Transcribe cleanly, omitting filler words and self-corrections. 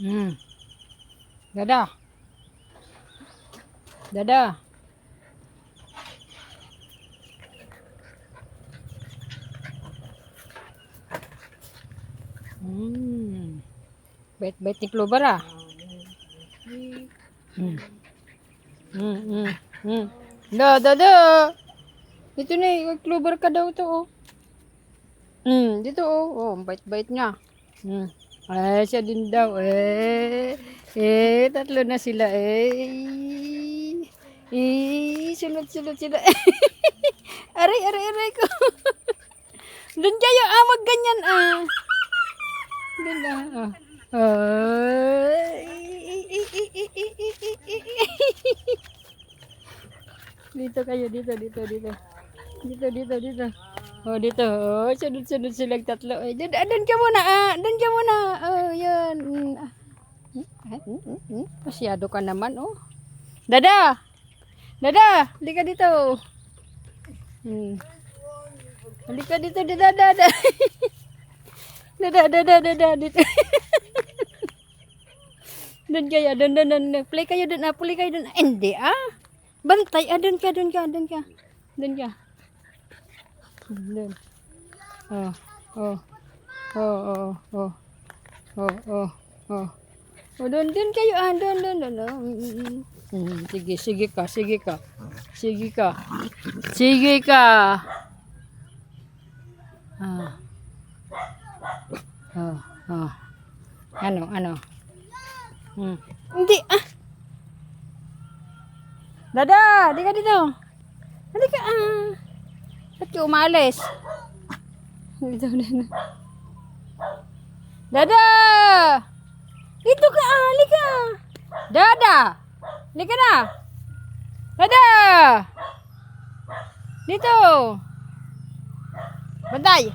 Hmm. Dada. Dada. Bait-bait ni Clover ah. Hmm. Hmm, hmm, hmm. Dada. Dito na eh. Clover ka daw to oh. Dito oh. Oh, bait-bait niya. Ay, siya din daw eh. Tatlo na sila eh. Sunod-sunod sila. Aray, aray, aray ko. Doon kayo wag ganyan ah. Doon ah. Dito kayo, dito. Dito. Oh, dito. Oh, sunod-sunod silang tatlo. Doon ka muna ah. Doon ka muna. Oh, yan. Masyado ka naman oh. Dada! Halika dito. Halika dito, dada. Dada dito. Doon kayo, doon. Play kayo doon. Hindi ah. Bantay ah, doon ka. Doon. Oh, doon kayo ah, doon. Sige ka. Ano? Hindi ah. Dada, di ka dito. Halika ah. Ba't ka umalis? Dito. Dada! Dito ka ah, halika. Dada! Halika na. Dada! Dito. Bantay.